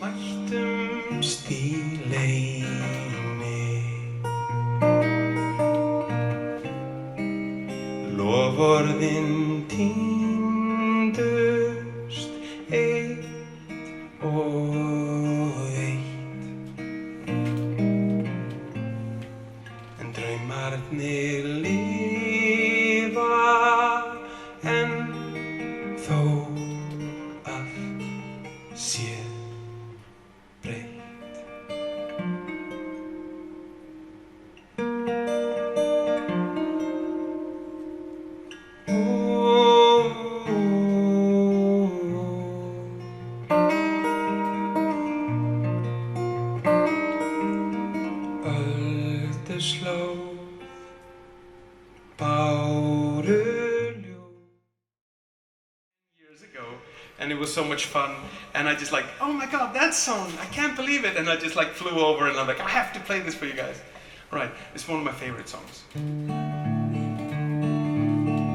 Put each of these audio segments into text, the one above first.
Mættumst í leyni, loforðin týndust eitt og eitt, en draumarnir lifa enn þó allt sé breytt. Ölduslóð báruljóð. Years ago, and it was so much fun, and I just like, oh my god, that song, I can't believe it, and I just like flew over and I'm like, I have to play this for you guys. All right, it's one of my favorite songs.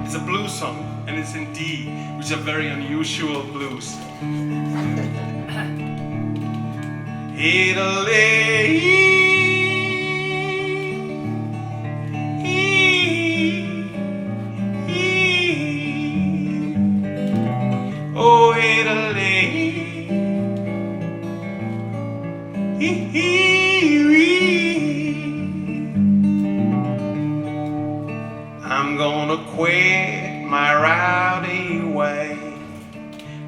It's a blues song, and it's in D, which is a very unusual blues. Italy. Oh, Italy, I'm gonna quit my rowdy way.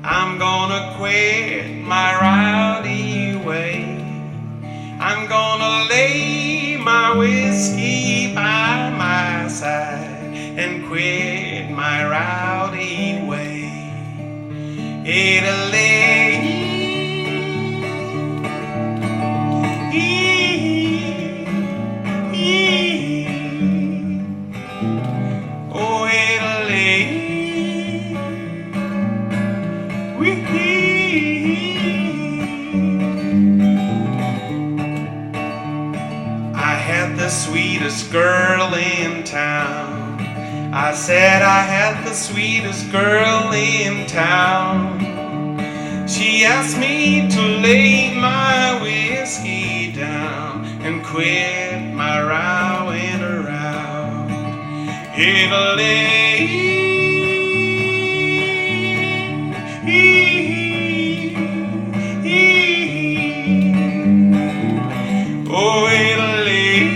I'm gonna quit my rowdy way. I'm gonna lay my whiskey by my side and quit my rowdy way. Italy, oh Italy, I had the sweetest girl in town. I said I had the sweetest girl in town. She asked me to lay my whiskey down and quit my rowing around. Italy, oh Italy,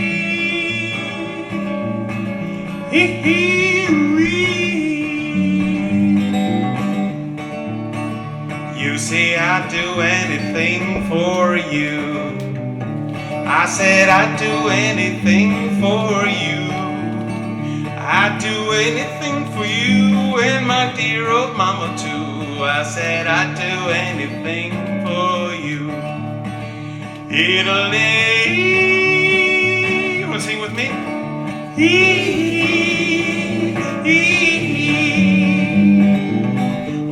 you say I'd do anything for you. I said I'd do anything for you. I'd do anything for you and my dear old mama too. I said I'd do anything for you. Italy, you wanna sing with me?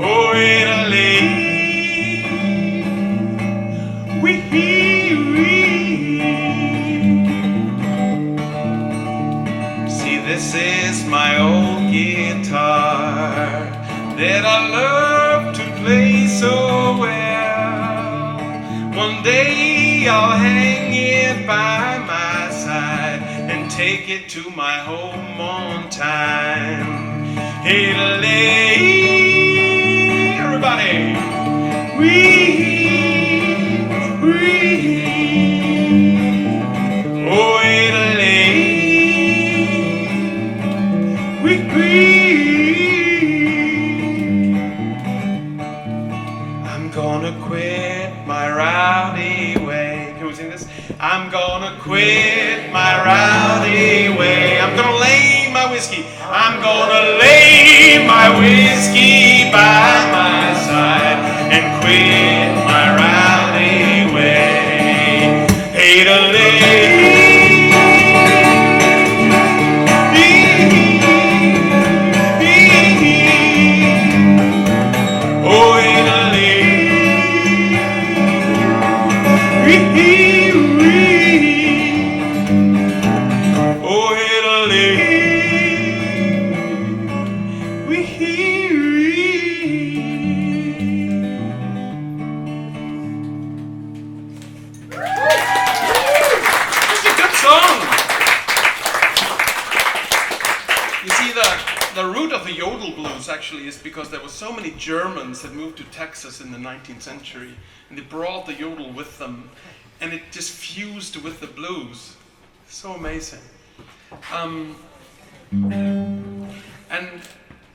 Oh Italy, see, this is my old guitar that I love to play so well. One day I'll hang it by my side and take it to my home on time. Italy, everybody, oh Italy, I'm gonna quit my rowdy way. Can we sing this? I'm gonna quit my rowdy way. I'm gonna lay my whiskey. I'm gonna lay my whiskey by my side and quit my rowdy way. Italy. Oh Italy, oh Italy, we The root of the yodel blues actually is because there were so many Germans that moved to Texas in the 19th century, and they brought the yodel with them, and it just fused with the blues. So amazing. And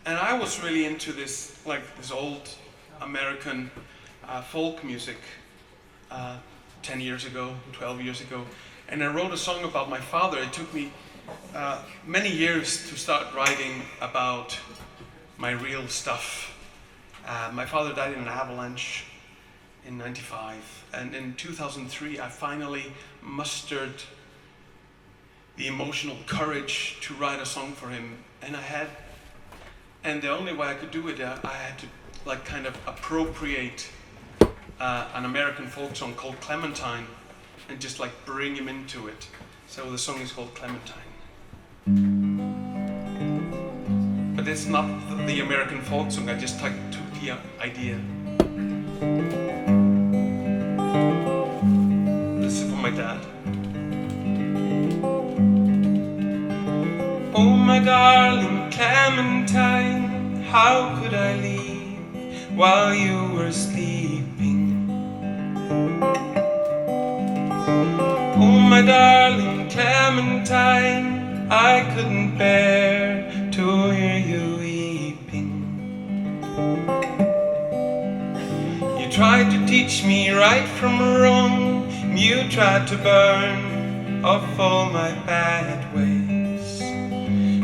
I was really into this, like this old American folk music 10 years ago, 12 years ago, and I wrote a song about my father. It took me many years to start writing about my real stuff. My father died in an avalanche in '95, and in 2003 I finally mustered the emotional courage to write a song for him, and the only way I could do it, I had to like kind of appropriate an American folk song called Clementine and just like bring him into it. So the song is called Clementine. But it's not the American folk song, I just like took the idea. This is for my dad. Oh my darling Clementine, how could I leave while you were sleeping? Oh my darling Clementine, I couldn't bear to hear you weeping. You tried to teach me right from wrong, and you tried to burn off all my bad ways.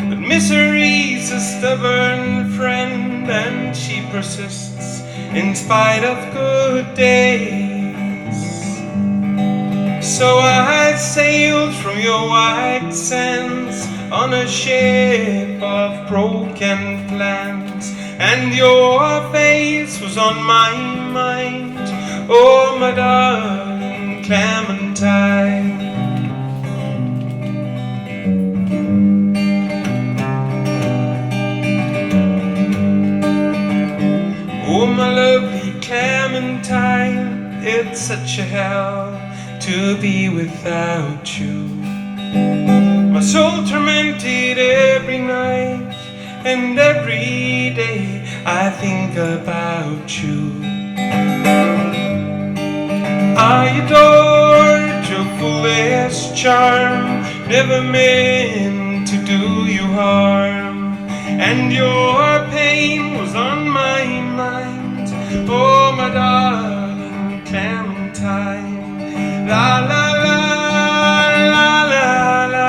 But misery's a stubborn friend, and she persists in spite of good days. So I sailed from your white sands on a ship of broken plans, and your face was on my mind, oh my darling Clementine. Oh my lovely Clementine, it's such a hell to be without you. My soul tormented every night, and every day I think about you. I adored your foolish charm, never meant to do you harm, and your pain was on my mind, oh my darling Clementine. La la la la la la la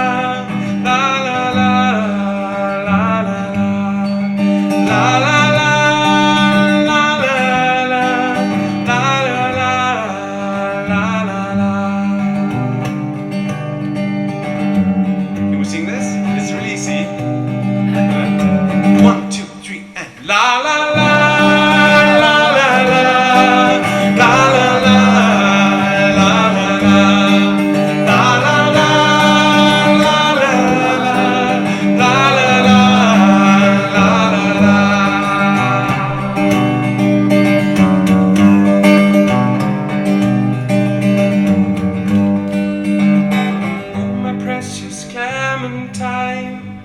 la la la la la. Can we sing this? It's really easy. 1, 2, 3, and la la la.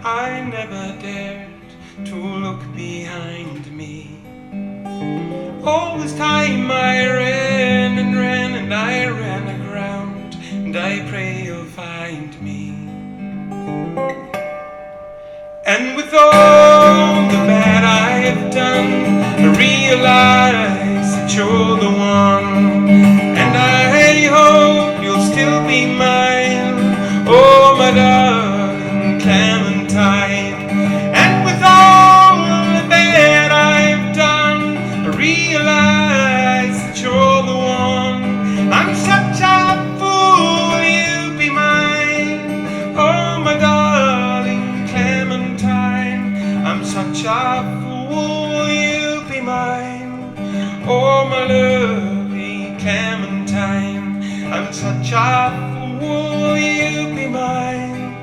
I never dared to look behind me. All this time I ran and ran and I ran aground, and I pray you'll find me. And with all the bad I have done, I realize that you're the one, and I hope you'll still be mine, oh my darling Clementine. And with all the bad I've done, I realize that you're the one. I'm such a fool, you'll be mine, oh my darling Clementine. I'm such a fool, you'll be mine, oh my lovely Clementine. I'm such a fool, you'll be mine,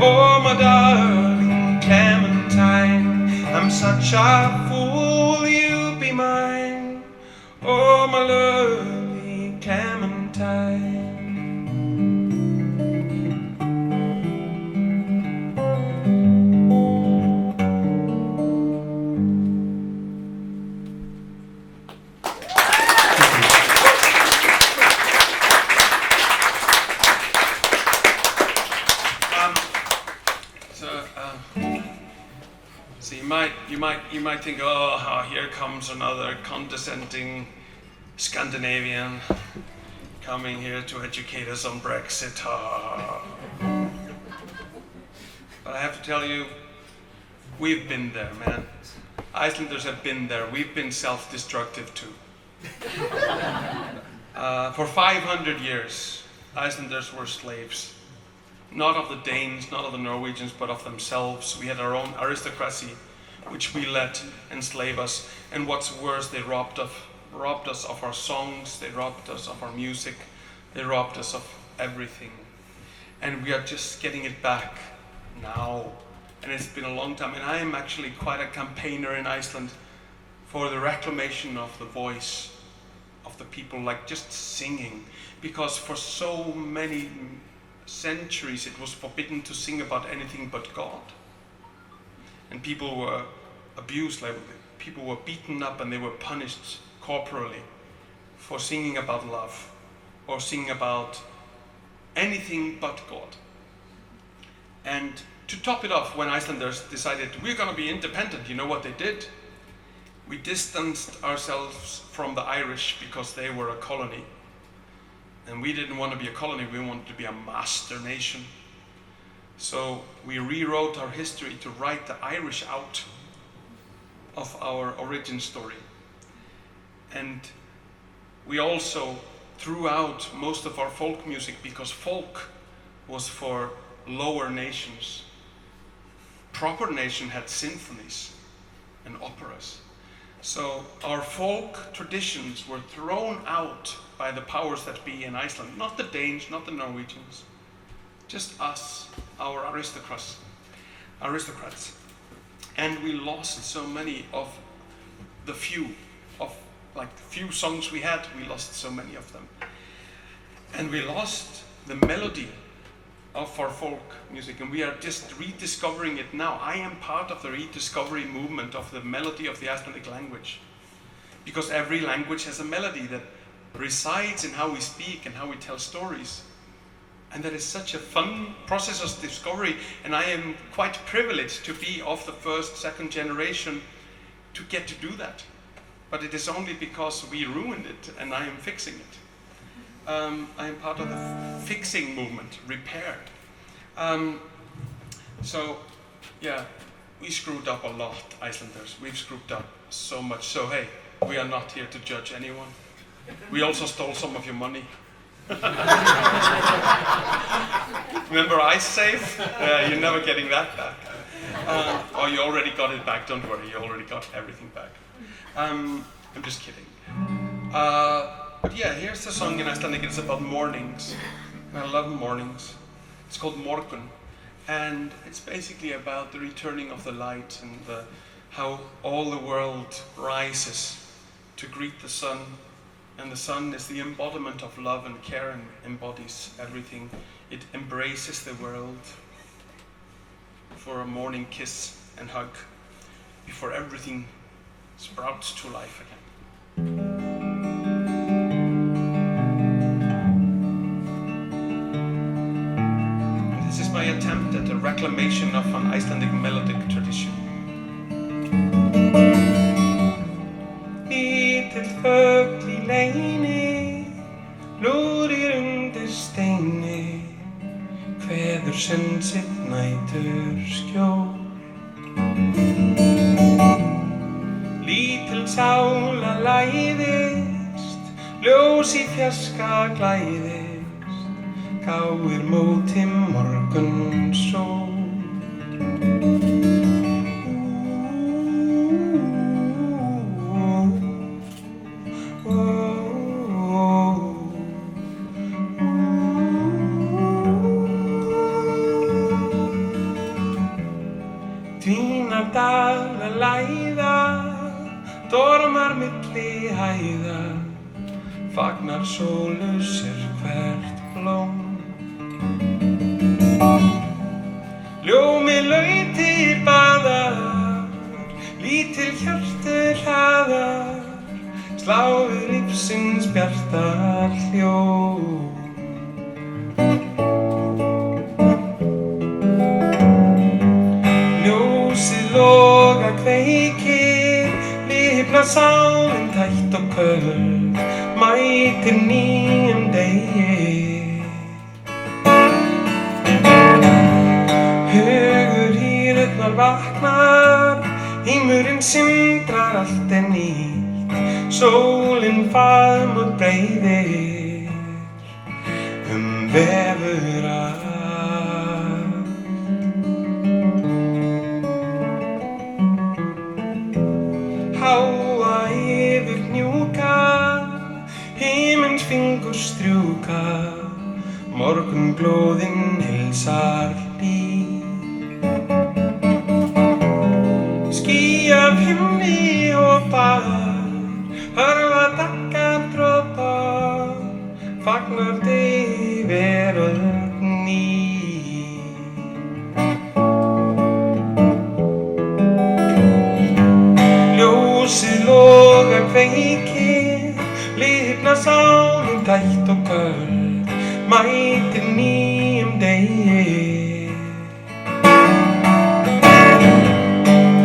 oh my darling Clementine. I'm such a fool, you'll be mine, oh my lovely Clementine. So you might think, oh, here comes another condescending Scandinavian coming here to educate us on Brexit. But I have to tell you, we've been there, man. Icelanders have been there. We've been self-destructive too. For 500 years, Icelanders were slaves. Not of the Danes, not of the Norwegians, but of themselves. We had our own aristocracy, which we let enslave us. And what's worse, they robbed us of our songs, they robbed us of our music, they robbed us of everything. And we are just getting it back now. And it's been a long time. And I am actually quite a campaigner in Iceland for the reclamation of the voice of the people, like just singing. Because for so many centuries it was forbidden to sing about anything but God. And people were abused, like people were beaten up and they were punished corporally for singing about love or singing about anything but God. And to top it off, when Icelanders decided we're going to be independent, you know what they did? We distanced ourselves from the Irish because they were a colony. And we didn't want to be a colony, we wanted to be a master nation. So we rewrote our history to write the Irish out of our origin story. And we also threw out most of our folk music because folk was for lower nations. Proper nation had symphonies and operas. So our folk traditions were thrown out by the powers that be in Iceland. Not the Danes, not the Norwegians. Just us, our aristocrats. And we lost so many of the few songs we had, we lost so many of them. And we lost the melody of our folk music, and we are just rediscovering it now. I am part of the rediscovery movement of the melody of the Icelandic language. Because every language has a melody that resides in how we speak and how we tell stories. And that is such a fun process of discovery, and I am quite privileged to be of the first, second generation to get to do that. But it is only because we ruined it and I am fixing it. I am part of the fixing movement, repair. So, yeah, we screwed up a lot, Icelanders. We've screwed up so much. So, hey, we are not here to judge anyone. We also stole some of your money. Remember IceSafe? You're never getting that back. Or you already got it back, don't worry, you already got everything back. I'm just kidding. But yeah, here's the song in Icelandic. It's about mornings. And I love mornings. It's called Morgun. And it's basically about the returning of the light and how all the world rises to greet the sun. And the sun is the embodiment of love and care and embodies everything. It embraces the world for a morning kiss and hug before everything sprouts to life again. And this is my attempt at a reclamation of an Icelandic melodic tradition. Lítill fugl í leyni, lúrir undir steini, kveður senn sitt nætur skjól. Lítil sála læðist, ljós í fjarska glæðist, gáir móti morgunsól. Dvínar dala læða, dormar milli hæða, fagnar sólu sér hvert blóm. Ljómi lautir baðar, lítil hjartu hlaðar, slá við lífsins bjartar hljóm. Ljósið logar Lifnar sálin tætt og köld, mætir nýjum degi. Hugur hýrurnar vaknar, heimurinn sindrar, allt nýtt. Sólin faðmur breiðir, vefur allt. Háa yfir hnjúka, himins fingur strjúka, morgunglóðin hilsar hlý. Ský af himni og bar, hörfa dagga dropa, fagnar degi veröld ný. Ljósið logar kveikir, lifnar sálin tætt og köld, mætir nýjum degi.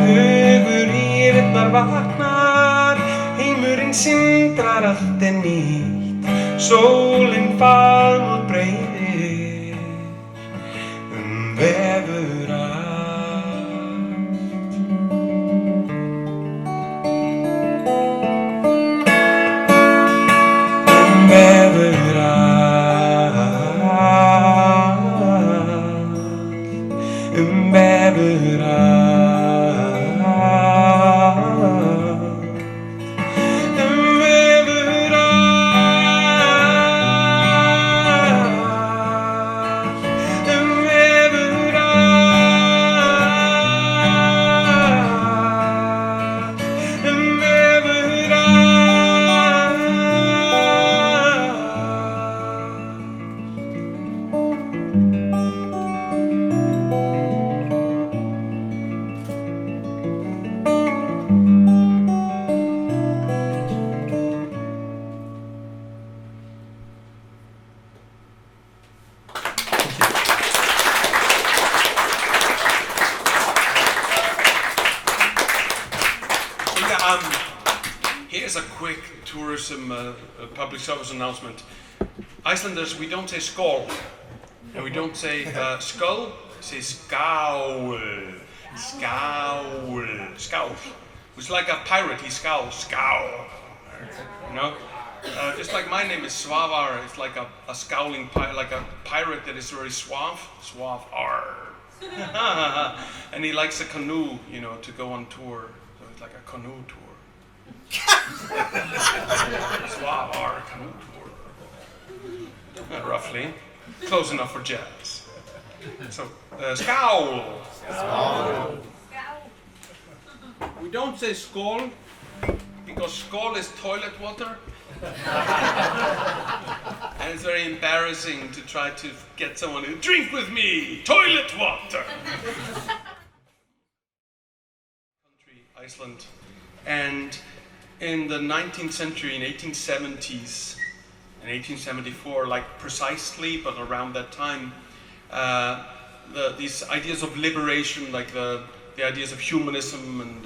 Hugur hýrurnar vaknar, heimurinn sindrar, allt nýtt. Sólin faðmur breiðir, vefur allt. Vefur allt, vefur allt. Here's a quick tourism public service announcement. Icelanders, we don't say skål, and we don't say skull, we say skál, skál, skál. It's like a pirate, he scowls, scowl, you know? Just like my name is Svavar, it's like a scowling pirate, like a pirate that is very suave, Svavar. And he likes a canoe, you know, to go on tour, so it's like a canoe tour. Svavar canoe tour. Roughly. Close enough for jazz. So, scowl. Scowl. We don't say skål, because skål is toilet water. And it's very embarrassing to try to get someone to drink with me, toilet water. Country, Iceland. And in the 19th century, in 1870s and 1874, like precisely, but around that time, these ideas of liberation, like the ideas of humanism and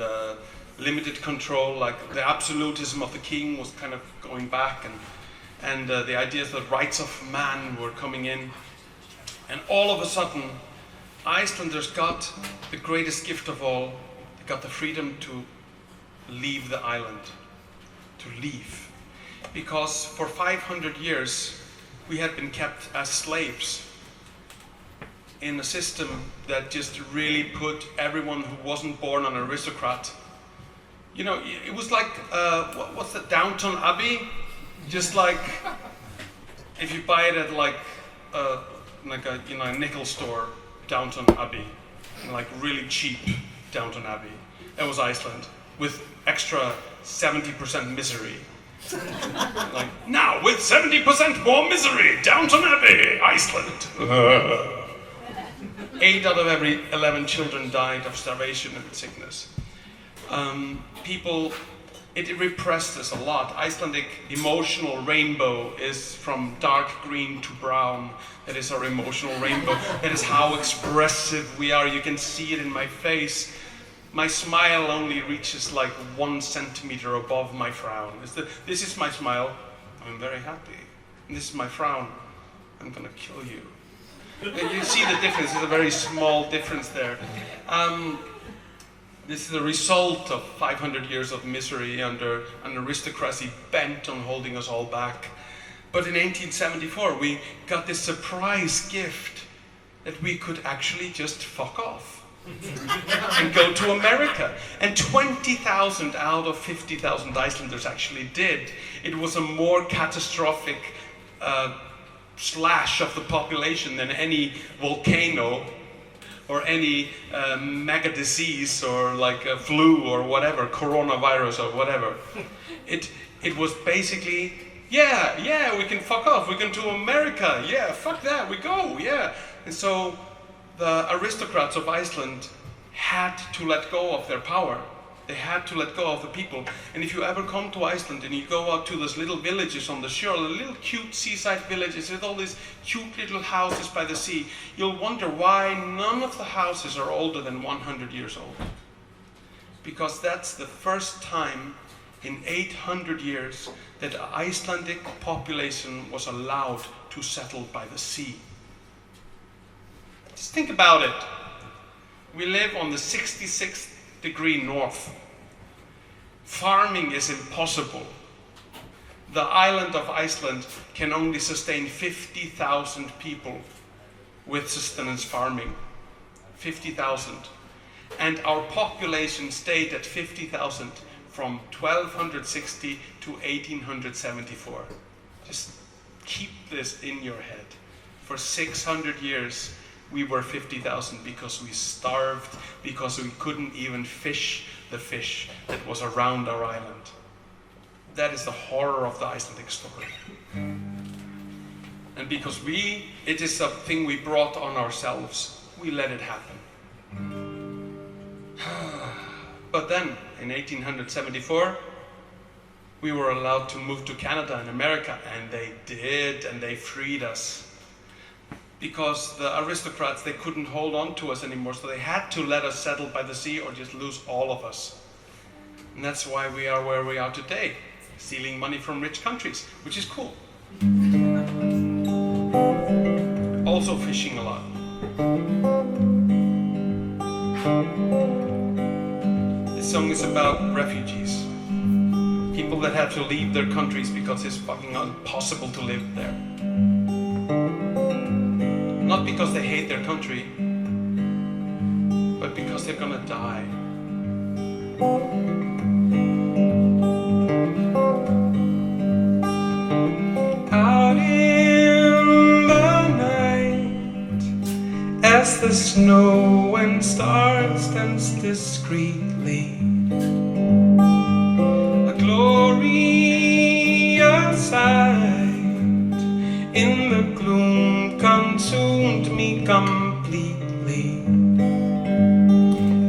limited control, like the absolutism of the king was kind of going back, and the ideas that rights of man were coming in. And all of a sudden, Icelanders got the greatest gift of all. They got the freedom to leave the island, to leave. Because for 500 years, we had been kept as slaves in a system that just really put everyone who wasn't born an aristocrat. You know, it was like, what's that, Downton Abbey? Just like, if you buy it at like a nickel store, Downton Abbey, like really cheap Downton Abbey. That was Iceland, with extra 70% misery. Like, now with 70% more misery, Downton Abbey, Iceland. 8 out of every 11 children died of starvation and sickness. It repressed us a lot. Icelandic emotional rainbow is from dark green to brown. That is our emotional rainbow. That is how expressive we are. You can see it in my face. My smile only reaches like 1 centimeter above my frown. This is my smile. I'm very happy. And this is my frown. I'm gonna kill you. And you see the difference. There's a very small difference there. This is the result of 500 years of misery under an aristocracy bent on holding us all back. But in 1874, we got this surprise gift that we could actually just fuck off and go to America. And 20,000 out of 50,000 Icelanders actually did. It was a more catastrophic slash of the population than any volcano or any mega disease or like a flu or whatever, coronavirus or whatever. It was basically, yeah, we can fuck off, we can to America, yeah, fuck that, we go, yeah. And so the aristocrats of Iceland had to let go of their power. They had to let go of the people. And if you ever come to Iceland and you go out to those little villages on the shore, the little cute seaside villages with all these cute little houses by the sea, you'll wonder why none of the houses are older than 100 years old. Because that's the first time in 800 years that the Icelandic population was allowed to settle by the sea. Just think about it. We live on the 66th degree north. Farming is impossible. The island of Iceland can only sustain 50,000 people with sustenance farming. 50,000. And our population stayed at 50,000 from 1260 to 1874. Just keep this in your head. For 600 years, we were 50,000 because we starved, because we couldn't even fish the fish that was around our island. That is the horror of the Icelandic story. And because it is a thing we brought on ourselves, we let it happen. But then, in 1874, we were allowed to move to Canada and America, and they did, and they freed us. Because the aristocrats, they couldn't hold on to us anymore, so they had to let us settle by the sea or just lose all of us. And that's why we are where we are today, stealing money from rich countries, which is cool. Also fishing a lot. This song is about refugees. People that have to leave their countries because it's fucking impossible to live there. Not because they hate their country, but because they're gonna die. Out in the night, as the snow and stars dance discreetly, a glorious sight in the gloom consumed me completely,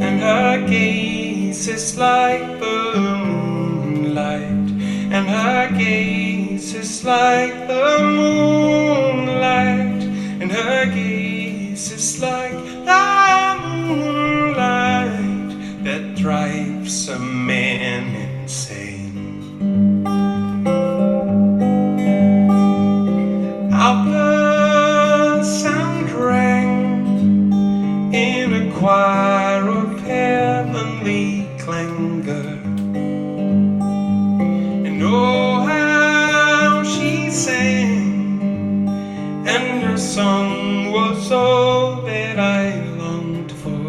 and her gaze is like the moonlight, and her gaze is like the moonlight, and her gaze is like the moonlight that drives a man insane. Out the sound rang in a choir of heavenly clangor, and oh how she sang, and her song was all that I longed for,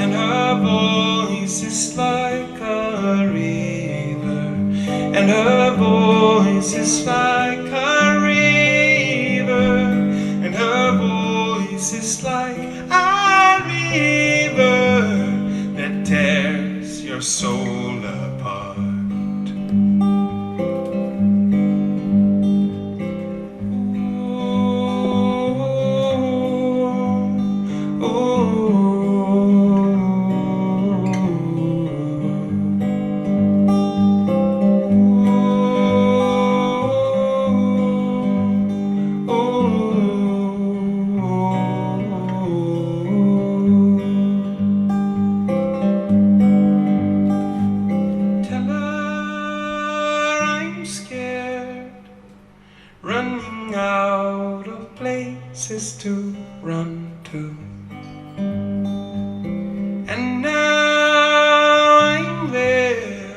and her voice is like a river, and her voice is like a river, and her voice is like a river that tears your soul apart. unto. And now I'm there,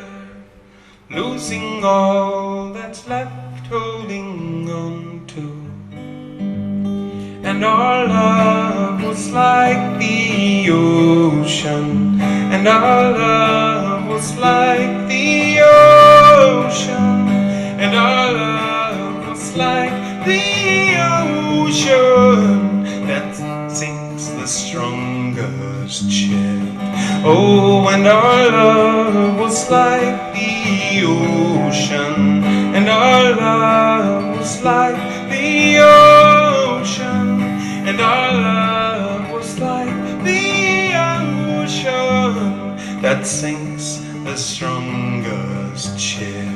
losing all that's left, holding on to. And our love was like the ocean, and our love was like the ocean, and our love was like the ocean that sinks the strongest ship. Oh, and our love was like the ocean, and our love was like the ocean, and our love was like the ocean that sinks the strongest ship.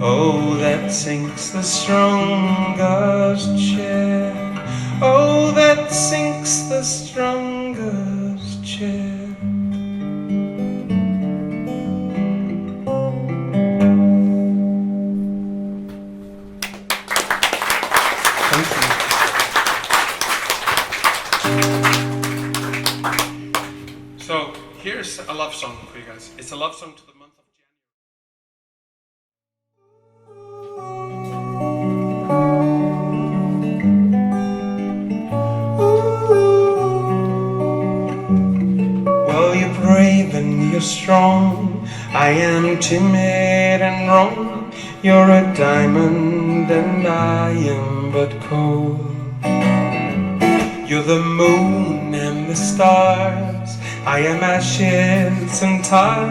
Oh, that sinks the strongest ship. Oh, that sinks the strongest ship. So here's a love song for you guys. It's a love song to the month of January. Well, you're brave and you're strong. I am timid and wrong. You're a diamond and I am but coal. You're the moon and the stars. I am ashes and tar.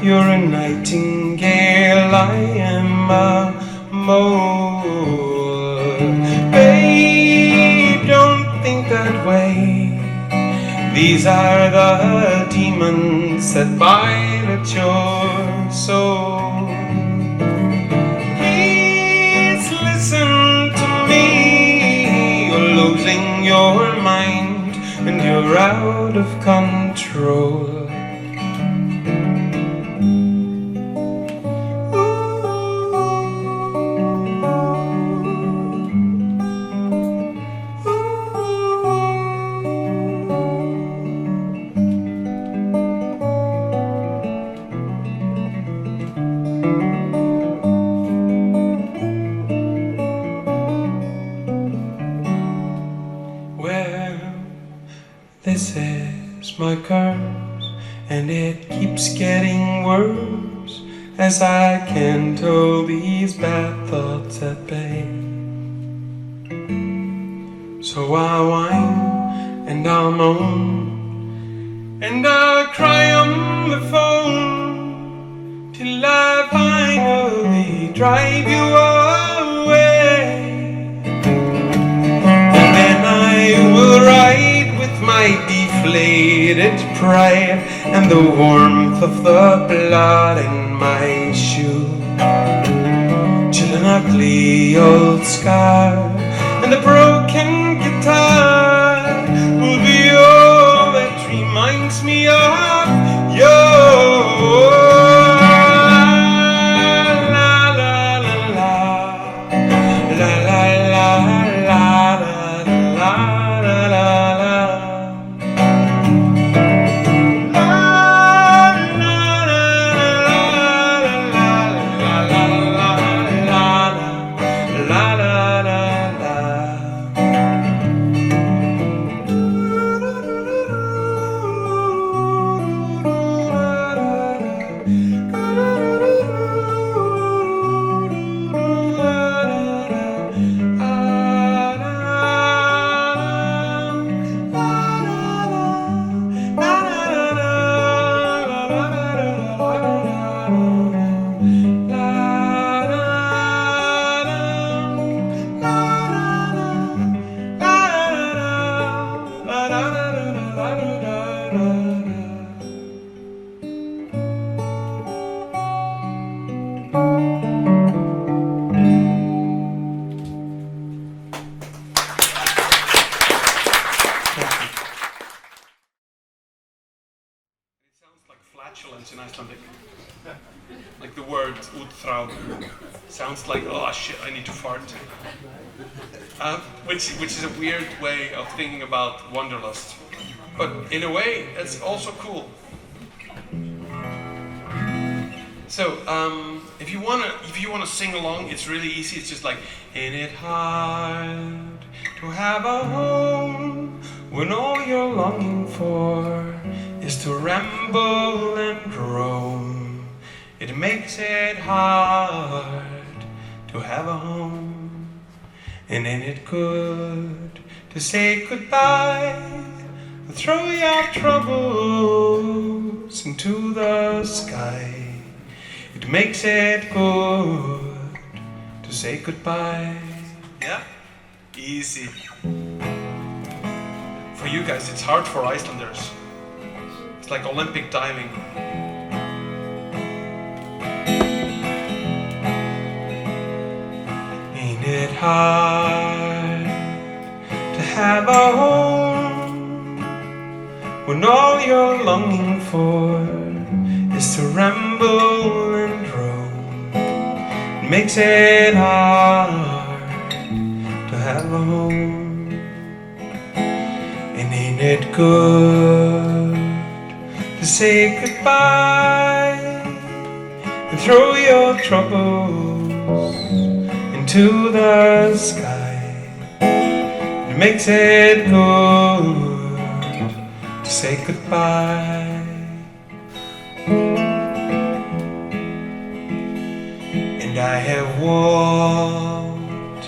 You're a nightingale, I am a mole. Babe, don't think that way. These are the demons that bite at your soul. Please listen to me. You're losing your mind and you're out of control. This is my curse, and it keeps getting worse as I can't hold these bad thoughts at bay. So I'll whine and I'll moan and I'll cry on the phone till I finally drive you away. And then I will ride with my deflated pride and the warmth of the blood in my shoe, till an ugly old scar and a broken guitar will be all that reminds me of you. flatulence in Icelandic. Like the word útþrá sounds like, oh shit, I need to fart. Which is a weird way of thinking about wanderlust. But in a way, it's also cool. So, if you wanna sing along, it's really easy. It's just like, ain't it hard to have a home when all you're longing for is to ramble and roam? It makes it hard to have a home. And ain't it good to say goodbye, throw your troubles into the sky? It makes it good to say goodbye. Yeah? Easy. For you guys, it's hard for Icelanders. It's like Olympic diving. Ain't it hard to have a home when all you're longing for is to ramble and roam? It makes it hard to have a home. And ain't it good to say goodbye and throw your troubles into the sky? It makes it good to say goodbye. And I have walked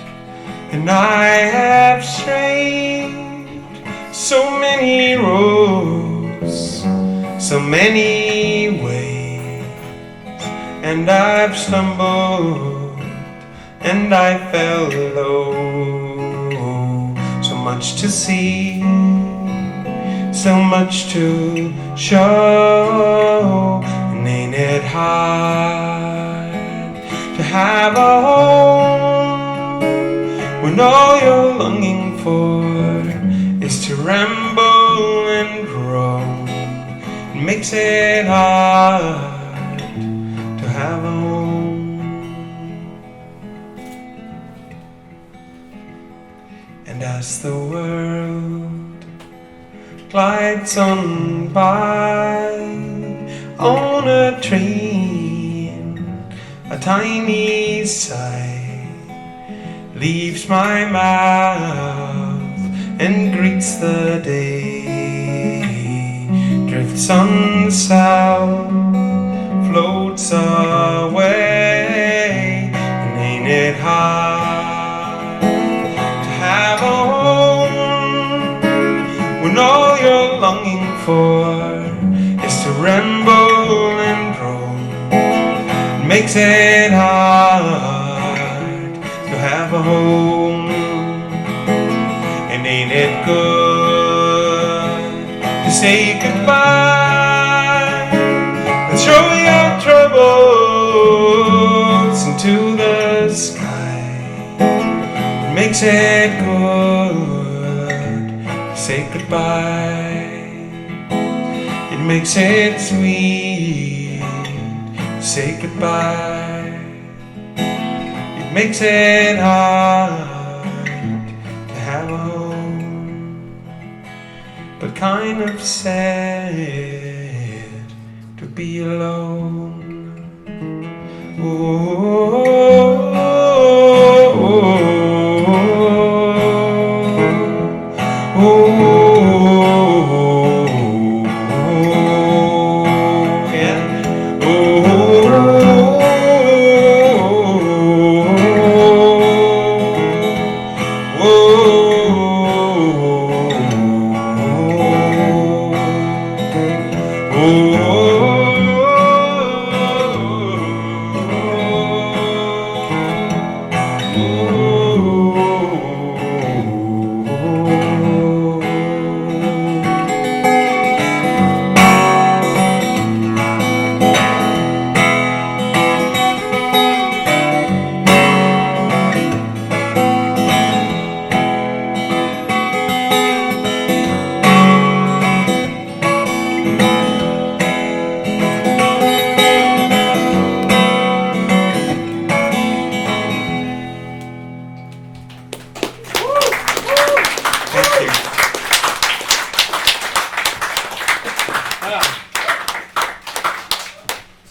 and I have strayed so many roads, so many ways, and I've stumbled and I fell low. So much to see, so much to show. And ain't it hard to have a home when all you're longing for is to ramble and roam? It makes it hard to have a home. And as the world glides on by on a train, a tiny sigh leaves my mouth and greets the day. Drifts on south, floats away. And ain't it hard to have a home when all you're longing for is to ramble and roam? It makes it hard to have a home. And ain't it good to say goodbye and throw your troubles into the sky? It makes it good to say goodbye. It makes it sweet to say goodbye. It makes it hard to have a home, but kind of sad to be alone.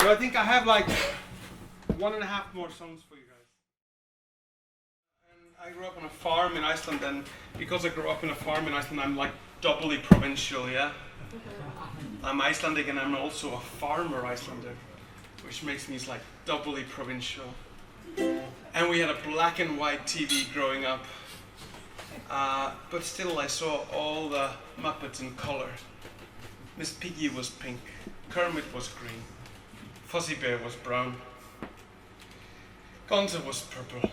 So I think I have like 1.5 more songs for you guys. And I grew up on a farm in Iceland, and because I grew up in a farm in Iceland, I'm like doubly provincial, yeah? I'm Icelandic and I'm also a farmer Icelander, which makes me like doubly provincial. And we had a black and white TV growing up, but still I saw all the Muppets in color. Miss Piggy was pink, Kermit was green, Fuzzy Bear was brown, Gonzo was purple.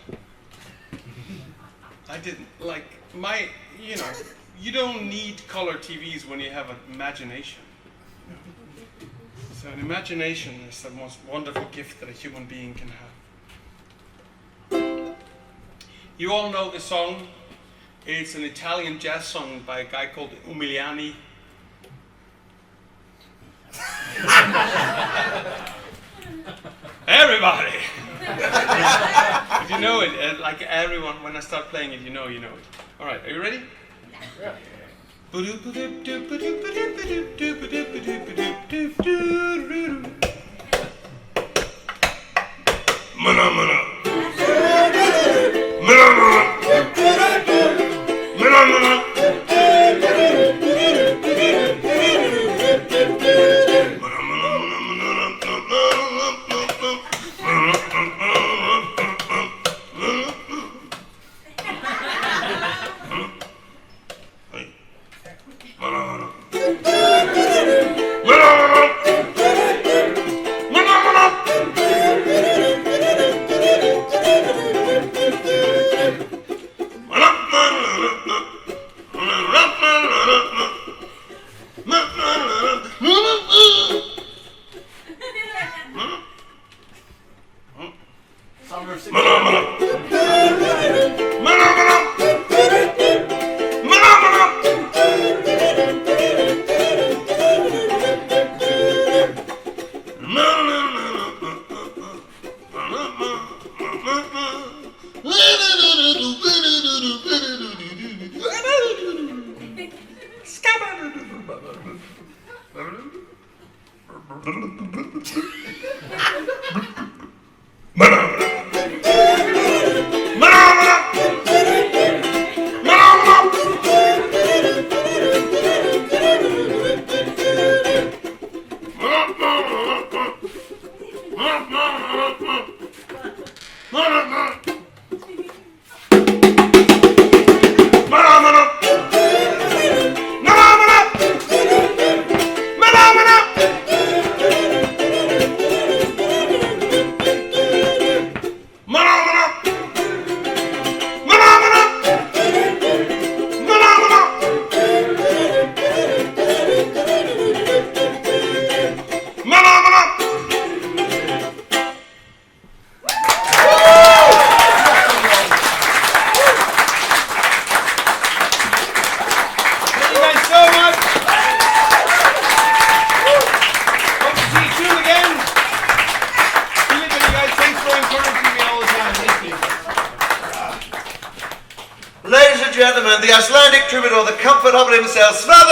I didn't like my, you know, you don't need color TVs when you have an imagination. So an imagination is the most wonderful gift that a human being can have. You all know the song. It's an Italian jazz song by a guy called Umiliani. Everybody! If you know it, like everyone, when I start playing it, you know it. Alright, are you ready? Yeah. Ladies and gentlemen, the Icelandic troubadour, the comfort of himself, Svavar.